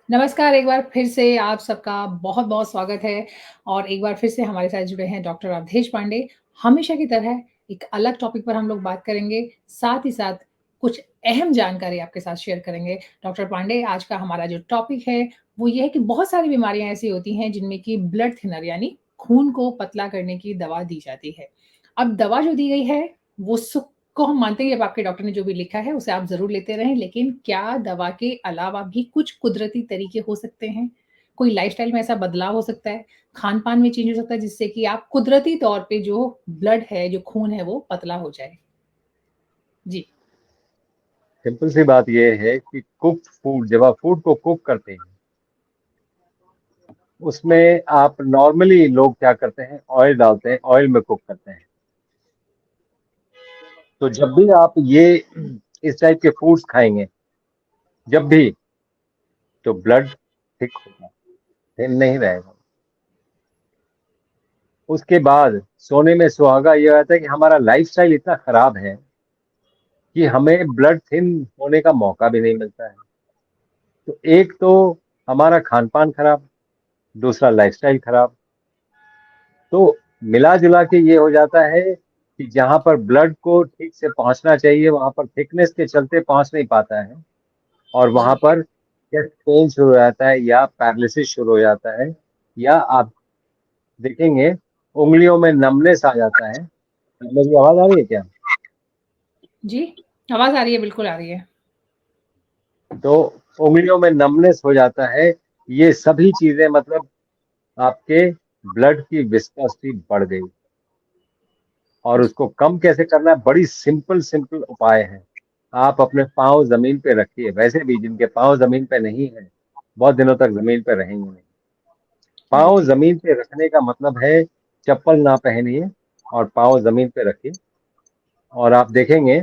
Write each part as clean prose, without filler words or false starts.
नमस्कार, एक बार फिर से आप सबका बहुत-बहुत स्वागत है और एक बार फिर से हमारे साथ जुड़े हैं डॉक्टर अवधेश पांडे। हमेशा की तरह एक अलग टॉपिक पर हम लोग बात करेंगे, साथ ही साथ कुछ अहम जानकारी आपके साथ शेयर करेंगे। डॉक्टर पांडे, आज का हमारा जो टॉपिक है, वो ये है कि बहुत सारी बीमारियाँ ऐसी होती हैं जिनमें कि ब्लड थिनर यानी खून को पतला करने की दवा दी जाती है। अब दवा जो दी गई है, वो सुक को हम मानते हैं कि अब आपके डॉक्टर ने जो भी लिखा है उसे आप ज़रूर लेते रहें, लेकिन क्या दवा के अलावा भी कुछ कुदरती तरीके हो सकते हैं? कोई लाइफ़स्टाइल में ऐसा बदलाव हो सकता है, खान-पान में चेंज हो सकता है जिससे कि आप कुदरती तौर पे जो ब्लड है, जो खून है वो पतला हो जाए? जी। सिंपल सी बात ये है कि कुक्ड फूड जब आप फूड को कुक करते हैं उसमें आप नॉर्मली लोग क्या करते हैं ऑयल डालते हैं ऑयल में कुक करते हैं। तो जब भी आप ये इस टाइप के फूड्स खाएंगे जब भी तो ब्लड थिक होगा, थिन नहीं रहेगा। उसके बाद सोने में सुहागा ये आता है कि हमारा लाइफस्टाइल इतना खराब है कि हमें ब्लड थिन होने का मौका भी नहीं मिलता है। तो एक तो हमारा खान पान खराब, दूसरा लाइफस्टाइल खराब। तो मिला जुला के ये हो जाता है कि जहां पर ब्लड को ठीक से पहुंचना चाहिए वहां पर थिकनेस के चलते पहुंच नहीं पाता है और जी। वहां पर चेस्ट पेन शुरू हो जाता है या पैरालिसिस शुरू हो जाता है या आप देखेंगे उंगलियों में नमनेस आ जाता है। मेरी आवाज आ रही है क्या? जी, आवाज़ आ रही है, बिल्कुल आ रही है। तो उंगलियों में नमनेस हो जाता है। ये सभी चीजें मतलब आपके ब्लड की विस्कोसिटी बढ़ गई। और जी, उसको कम कैसे करना है, बड़ी सिंपल सिंपल उपाय है। आप अपने पाँव जमीन पे रखिए, वैसे भी जिनके पाँव जमीन पे नहीं है बहुत दिनों तक जमीन पे रहेंगे नहीं। पाँव बिल्कुल। जमीन पे रखने का मतलब है चप्पल ना पहनिए और पाँव जमीन पे रखिए। और आप देखेंगे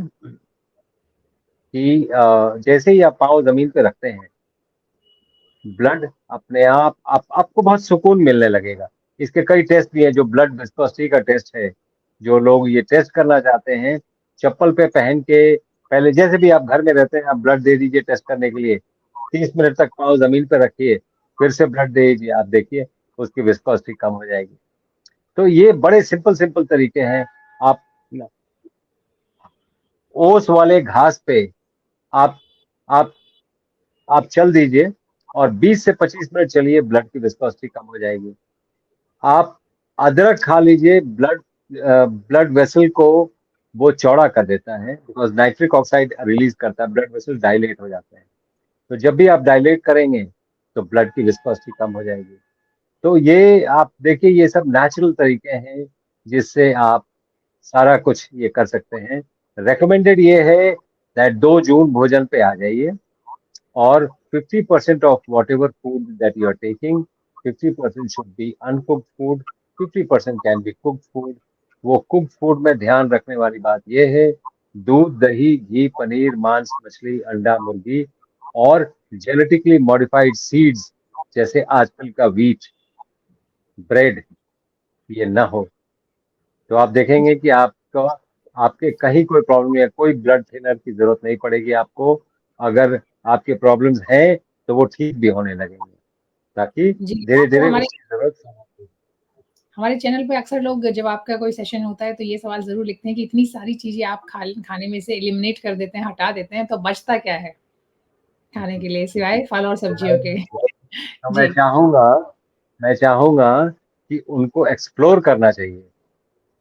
कि जैसे ही आप पाँव जमीन पे रखते हैं ब्लड अपने आप आपको बहुत सुकून मिलने लगेगा। इसके कई टेस्ट भी हैं, जो ब्लड विस्कोसिटी का टेस्ट है। जो लोग ये टेस्ट करना चाहते हैं चप्पल पे पहन के, पहले जैसे भी आप घर में रहते हैं आप ब्लड दे दीजिए टेस्ट करने के लिए। 30 मिनट तक पाँव जमीन पे रखिए, फिर से ब्लड दे दीजिए, आप देखिए उसकी विस्कोसिटी कम हो जाएगी। तो ये बड़े सिंपल सिंपल तरीके हैं। आप ओस वाले घास पे आप आप आप चल दीजिए और 20 से 25 मिनट चलिए, ब्लड की विस्कोसिटी कम हो जाएगी। आप अदरक खा लीजिए, ब्लड वेसल को वो चौड़ा कर देता है, बिकॉज नाइट्रिक ऑक्साइड रिलीज करता है, ब्लड वेसल डायलेट हो जाते हैं। तो जब भी आप डायलेट करेंगे तो ब्लड की विस्कोसिटी कम हो जाएगी। तो ये आप देखिए ये सब नेचुरल तरीके हैं जिससे आप सारा कुछ ये कर सकते हैं। रेकमेंडेड ये है दैट 2 जून भोजन पे आ जाइए और 50% of whatever food that you are taking, 50% should be uncooked food, 50% can be cooked food। वो कुक्ड फूड में ध्यान रखने वाली बात ये है दूध, दही, घी, पनीर, मांस, मछली, अंडा, मुर्गी और जेनेटिकली मॉडिफाइड सीड्स जैसे आजकल का व्हीट, ब्रेड, ये ना हो। तो आप देखेंगे कि आपको आपके कहीं कोई प्रॉब्लम या कोई ब्लड थिनर की जरूरत नहीं पड़ेगी आपको। अगर आपके प्रॉब्लम्स हैं तो वो ठीक भी होने लगेंगे, ताकि जी, धीरे तो धीरे हमारे उसकी जरूरत समाप्त हमारे चैनल पे अक्सर लोग जब आपका कोई सेशन होता है तो ये सवाल ज़रूर लिखते हैं कि इतनी सारी चीज़ें आप खाने में से एलिमिनेट कर देते हैं, हटा देते हैं, तो बचता क्या है खाने हो। के लिए सिवाय फल और तो सब्जियों के? मैं जी। चाहूंगा मैं चाहूंगा कि उनको एक्सप्लोर करना चाहिए,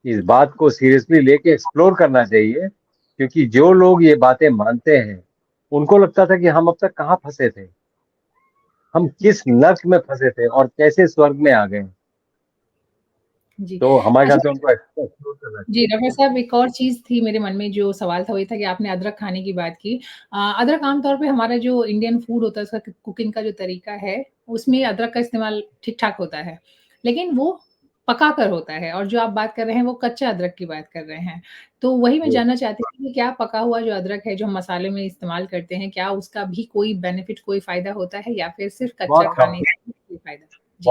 इस बात को सीरियसली लेके एक्सप्लोर करना चाहिए। क्योंकि जो लोग ये बातें मानते हैं उनको लगता था कि हम अब तक कहाँ फंसे थे, हम किस नर्क में फंसे थे और कैसे स्वर्ग में आ गए। जी। तो हमारे ख्याल अच्छा, से उनको एक्सप्लोर करना जी, चाहिए। डॉक्टर साहब एक और चीज़ थी मेरे मन में जो सवाल था वो ये था कि आपने अदरक खाने की बात की। अदरक आम तौर पे हमारा जो इंडियन फूड होता है उसका कुकिंग का जो तरीका है, उसमें अदरक का इस्तेमाल ठीक-ठाक होता है। लेकिन वो पका कर होता है और जो आप बात कर रहे हैं वो कच्चा अदरक की बात कर रहे हैं। तो वही मैं जी, जानना चाहती थी कि क्या पका हुआ जो अदरक है जो हम मसाले में इस्तेमाल करते हैं, क्या उसका भी कोई बेनिफिट कोई फ़ायदा होता है या फिर सिर्फ़ कच्चा बहुत कम, खाने से ही फ़ायदा? जी।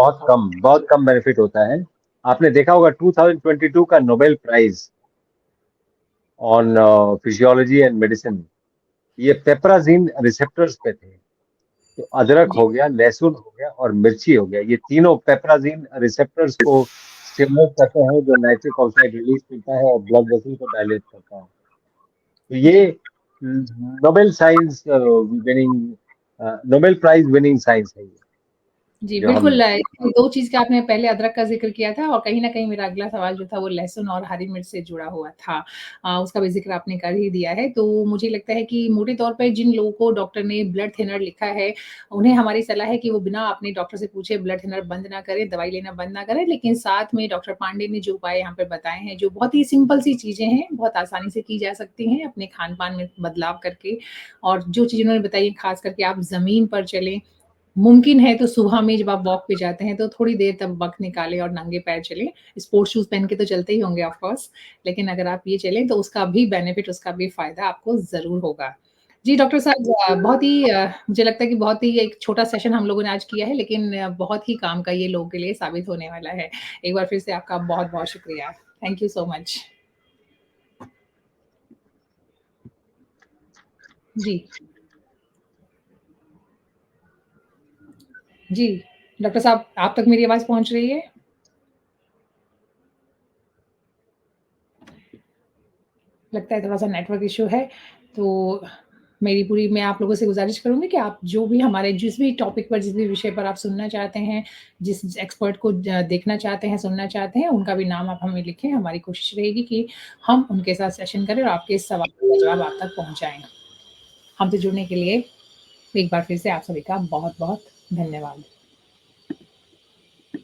बहुत कम बेनिफिट होता है। आपने देखा होगा 2022 का Nobel prize on physiology and medicine ये पेपराजीन रिसेप्टर्स पे थे। तो अदरक जी, हो गया, लहसुन हो गया और मिर्ची हो गया, ये तीनों पेपराजीन रिसेप्टर्स को स्टिमुलेट करते हैं, जो नाइट्रिक ऑक्साइड रिलीज करता है और ब्लड वेसल को डायलेट करता है। तो ये जी। Nobel science winning, Nobel prize winning science है ये, जी, जो हम बिल्कुल 2 चीज़ का आपने पहले अदरक का ज़िक्र किया था और कहीं न कहीं मेरा अगला सवाल जो था वो लहसुन और हरी मिर्च से जुड़ा हुआ था। उसका भी ज़िक्र आपने कर ही दिया है, तो मुझे लगता है कि मोटे तौर पे जिन लोगों को डॉक्टर ने ब्लड थिनर लिखा है, उन्हें हमारी सलाह है कि वो बिना अपने डॉक्टर से पूछे ब्लड थिनर बंद ना करें, दवाई लेना बंद ना करें। लेकिन साथ में डॉक्टर पांडे ने जो उपाय यहाँ पे बताए हैं, जो बहुत ही सिंपल सी चीज़ें हैं, बहुत आसानी से की जा सकती हैं अपने खान-पान में बदलाव करके और जो चीज़ उन्होंने बताई है, ख़ास करके आप ज़मीन पर चलें, मुमकिन है तो सुबह में जब आप वॉक पे जाते हैं तो थोड़ी देर तक वक़्त निकालें और नंगे पैर चलें। स्पोर्ट्स शूज़ पहन के तो चलते ही होंगे ऑफ़ कोर्स, लेकिन अगर आप ये चलें तो उसका भी बेनिफिट, उसका भी फ़ायदा आपको ज़रूर होगा। जी, डॉक्टर साहब बहुत ही मुझे लगता है कि बहुत ही एक छोटा सेशन हम लोगों ने आज किया है लेकिन बहुत ही काम का ये लोगों के लिए साबित होने वाला है। एक बार फिर से आपका बहुत-बहुत शुक्रिया। Thank you so much. जी, जी। डॉक्टर साहब आप तक मेरी आवाज़ पहुँच रही है? लगता है थोड़ा-सा नेटवर्क इश्यू है, तो मेरी पूरी मैं आप लोगों से गुज़ारिश करूँगी कि आप जो भी हमारे जिस भी टॉपिक पर, जिस भी विषय पर आप सुनना चाहते हैं, जिस एक्सपर्ट को देखना चाहते हैं, सुनना चाहते हैं, उनका भी नाम आप हमें लिखें। हमारी कोशिश रहेगी कि हम उनके साथ सेशन करें और आपके सवालों का जवाब आप तक पहुँचाएँ। हमसे जुड़ने के लिए एक बार फिर से आप सभी का बहुत-बहुत धन्यवाद।